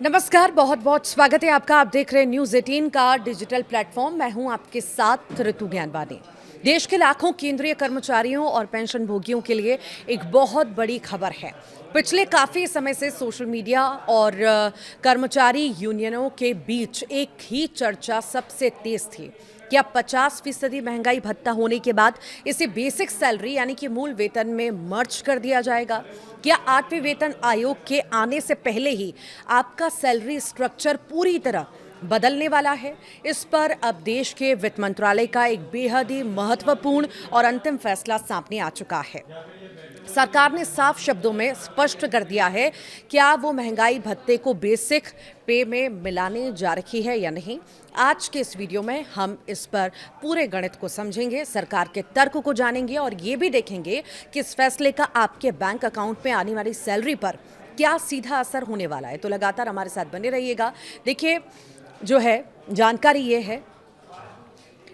नमस्कार, बहुत बहुत स्वागत है आपका। आप देख रहे हैं न्यूज़ 18 का डिजिटल प्लेटफॉर्म। मैं हूं आपके साथ ऋतु ज्ञानवानी। देश के लाखों केंद्रीय कर्मचारियों और पेंशन भोगियों के लिए एक बहुत बड़ी खबर है। पिछले काफ़ी समय से सोशल मीडिया और कर्मचारी यूनियनों के बीच एक ही चर्चा सबसे तेज थी। क्या 50% महंगाई भत्ता होने के बाद इसे बेसिक सैलरी यानी कि मूल वेतन में मर्ज कर दिया जाएगा? क्या 8वें वेतन आयोग के आने से पहले ही आपका सैलरी स्ट्रक्चर पूरी तरह बदलने वाला है? इस पर अब देश के वित्त मंत्रालय का एक बेहद ही महत्वपूर्ण और अंतिम फैसला सामने आ चुका है। सरकार ने साफ शब्दों में स्पष्ट कर दिया है क्या वो महंगाई भत्ते को बेसिक पे में मिलाने जा रही है या नहीं। आज के इस वीडियो में हम इस पर पूरे गणित को समझेंगे, सरकार के तर्क को जानेंगे और ये भी देखेंगे कि इस फैसले का आपके बैंक अकाउंट में आने वाली सैलरी पर क्या सीधा असर होने वाला है। तो लगातार हमारे साथ बने रहिएगा। देखिए, जो है जानकारी ये है,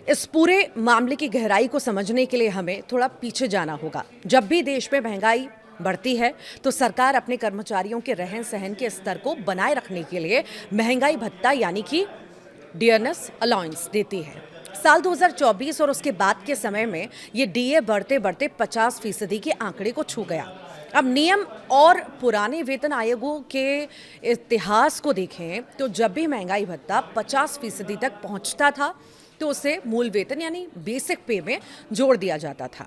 इस पूरे मामले की गहराई को समझने के लिए हमें थोड़ा पीछे जाना होगा। जब भी देश में महंगाई बढ़ती है तो सरकार अपने कर्मचारियों के रहन सहन के स्तर को बनाए रखने के लिए महंगाई भत्ता यानी कि डियरनेस अलाउंस देती है। साल 2024 और उसके बाद के समय में ये डीए बढ़ते बढ़ते 50% के आंकड़े को छू गया। अब नियम और पुराने वेतन आयोगों के इतिहास को देखें तो जब भी महंगाई भत्ता 50% तक पहुंचता था तो उसे मूल वेतन यानी बेसिक पे में जोड़ दिया जाता था।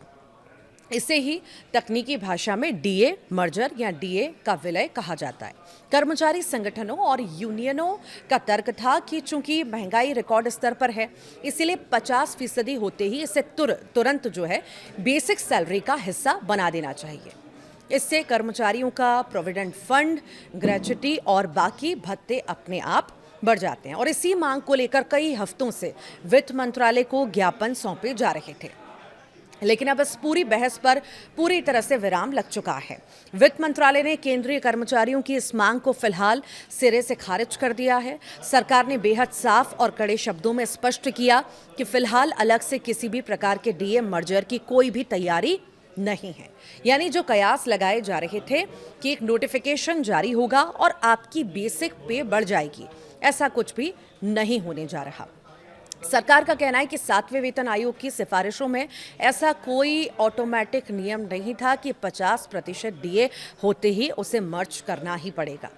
इसे ही तकनीकी भाषा में डीए मर्जर या डीए का विलय कहा जाता है। कर्मचारी संगठनों और यूनियनों का तर्क था कि चूंकि महंगाई रिकॉर्ड स्तर पर है, इसीलिए 50% होते ही इसे तुरंत जो है बेसिक सैलरी का हिस्सा बना देना चाहिए। इससे कर्मचारियों का प्रोविडेंट फंड, ग्रेच्युटी और बाकी भत्ते अपने आप बढ़ जाते हैं। और इसी मांग को लेकर कई हफ्तों से वित्त मंत्रालय को ज्ञापन सौंपे जा रहे थे, लेकिन अब इस पूरी बहस पर पूरी तरह से विराम लग चुका है। वित्त मंत्रालय ने केंद्रीय कर्मचारियों की इस मांग को फिलहाल सिरे से खारिज कर दिया है। सरकार ने बेहद साफ और कड़े शब्दों में स्पष्ट किया कि फिलहाल अलग से किसी भी प्रकार के डीए मर्जर की कोई भी तैयारी नहीं है। यानी जो कयास लगाए जा रहे थे कि एक नोटिफिकेशन जारी होगा और आपकी बेसिक पे बढ़ जाएगी, ऐसा कुछ भी नहीं होने जा रहा। सरकार का कहना है कि 7वें वेतन आयोग की सिफारिशों में ऐसा कोई ऑटोमेटिक नियम नहीं था कि 50% डीए होते ही उसे मर्ज करना ही पड़ेगा।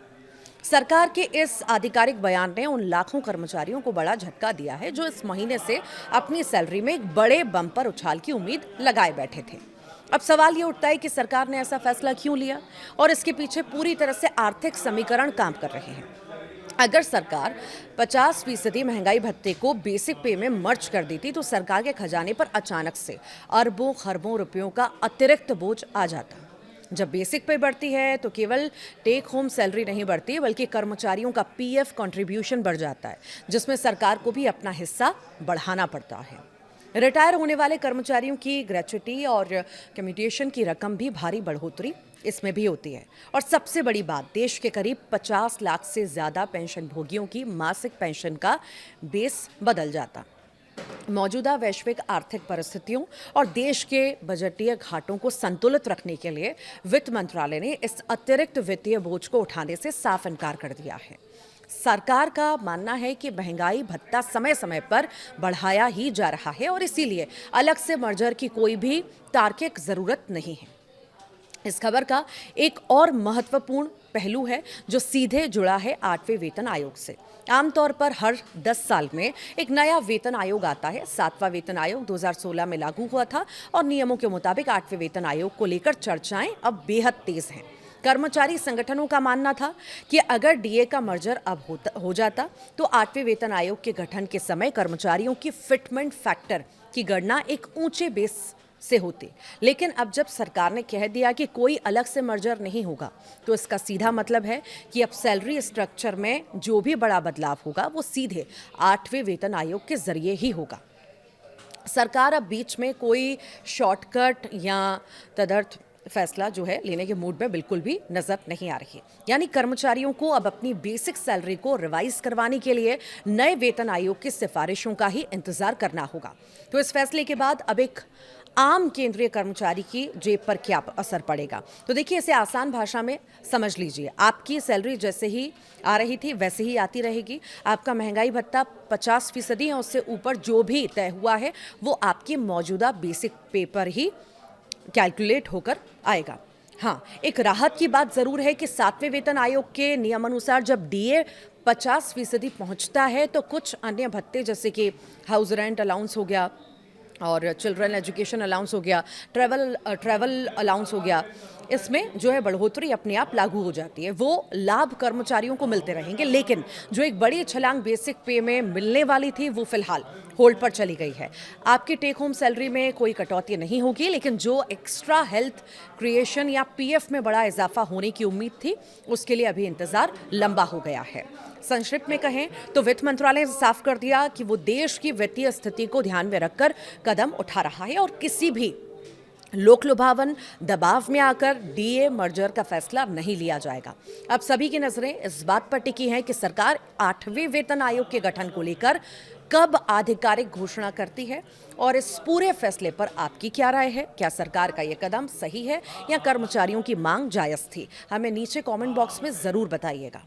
सरकार के इस आधिकारिक बयान ने उन लाखों कर्मचारियों को बड़ा झटका दिया है जो इस महीने से अपनी सैलरी में एक बड़े बम्पर उछाल की उम्मीद लगाए बैठे थे। अब सवाल ये उठता है कि सरकार ने ऐसा फैसला क्यों लिया और इसके पीछे पूरी तरह से आर्थिक समीकरण काम कर रहे हैं। अगर सरकार 50% महंगाई भत्ते को बेसिक पे में मर्ज कर देती तो सरकार के खजाने पर अचानक से अरबों खरबों रुपयों का अतिरिक्त बोझ आ जाता। जब बेसिक पे बढ़ती है तो केवल टेक होम सैलरी नहीं बढ़ती बल्कि कर्मचारियों का पीएफ कंट्रीब्यूशन बढ़ जाता है, जिसमें सरकार को भी अपना हिस्सा बढ़ाना पड़ता है। रिटायर होने वाले कर्मचारियों की ग्रेच्युटी और कम्यूटेशन की रकम भी भारी बढ़ोतरी इसमें भी होती है। और सबसे बड़ी बात, देश के करीब 50 लाख से ज़्यादा पेंशन भोगियों की मासिक पेंशन का बेस बदल जाता। मौजूदा वैश्विक आर्थिक परिस्थितियों और देश के बजटीय घाटों को संतुलित रखने के लिए वित्त मंत्रालय ने इस अतिरिक्त वित्तीय बोझ को उठाने से साफ इनकार कर दिया है। सरकार का मानना है कि महंगाई भत्ता समय समय पर बढ़ाया ही जा रहा है और इसीलिए अलग से मर्जर की कोई भी तार्किक जरूरत नहीं है। इस खबर का एक और महत्वपूर्ण पहलू है जो सीधे जुड़ा है 8वें वेतन आयोग से। आमतौर पर हर 10 साल में एक नया वेतन आयोग आता है। 7वां वेतन आयोग 2016 में लागू हुआ था और नियमों के मुताबिक 8वें वेतन आयोग को लेकर चर्चाएं अब बेहद तेज हैं। कर्मचारी संगठनों का मानना था कि अगर डीए का मर्जर अब हो जाता तो 8वें वेतन आयोग के गठन के समय कर्मचारियों की फिटमेंट फैक्टर की गणना एक ऊंचे बेस से होती। लेकिन अब जब सरकार ने कह दिया कि कोई अलग से मर्जर नहीं होगा तो इसका सीधा मतलब है कि अब सैलरी स्ट्रक्चर में जो भी बड़ा बदलाव होगा वो सीधे 8वें वेतन आयोग के जरिए ही होगा। सरकार अब बीच में कोई शॉर्टकट या तदर्थ फैसला जो है लेने के मूड में बिल्कुल भी नजर नहीं आ रही। यानी कर्मचारियों को अब अपनी बेसिक सैलरी को रिवाइज करवाने के लिए नए वेतन आयोग की सिफारिशों का ही इंतजार करना होगा। तो इस फैसले के बाद अब एक आम केंद्रीय कर्मचारी की जेब पर क्या असर पड़ेगा। तो देखिए, इसे आसान भाषा में समझ लीजिए। आपकी सैलरी जैसे ही आ रही थी वैसे ही आती रहेगी। आपका महंगाई भत्ता 50% या उससे ऊपर जो भी तय हुआ है वो आपकी मौजूदा बेसिक पे पर ही कैलकुलेट होकर आएगा। हाँ, एक राहत की बात ज़रूर है कि 7वें वेतन आयोग के नियमानुसार जब डीए 50% पहुंचता है तो कुछ अन्य भत्ते जैसे कि हाउस रेंट अलाउंस हो गया और चिल्ड्रन एजुकेशन अलाउंस हो गया, ट्रैवल अलाउंस हो गया, इसमें जो है बढ़ोतरी अपने आप लागू हो जाती है। वो लाभ कर्मचारियों को मिलते रहेंगे, लेकिन जो एक बड़ी छलांग बेसिक पे में मिलने वाली थी वो फिलहाल होल्ड पर चली गई है। आपकी टेक होम सैलरी में कोई कटौती नहीं होगी, लेकिन जो एक्स्ट्रा हेल्थ क्रिएशन या पीएफ में बड़ा इजाफा होने की उम्मीद थी उसके लिए अभी इंतजार लंबा हो गया है। संक्षिप्त में कहें तो वित्त मंत्रालय ने साफ कर दिया कि वो देश की वित्तीय स्थिति को ध्यान में रखकर कदम उठा रहा है और किसी भी लोक लुभावन दबाव में आकर डीए मर्जर का फैसला नहीं लिया जाएगा। अब सभी की नजरें इस बात पर टिकी हैं कि सरकार 8वें वेतन आयोग के गठन को लेकर कब आधिकारिक घोषणा करती है और इस पूरे फैसले पर आपकी क्या राय है। क्या सरकार का यह कदम सही है या कर्मचारियों की मांग जायज थी? हमें नीचे कमेंट बॉक्स में जरूर बताइएगा।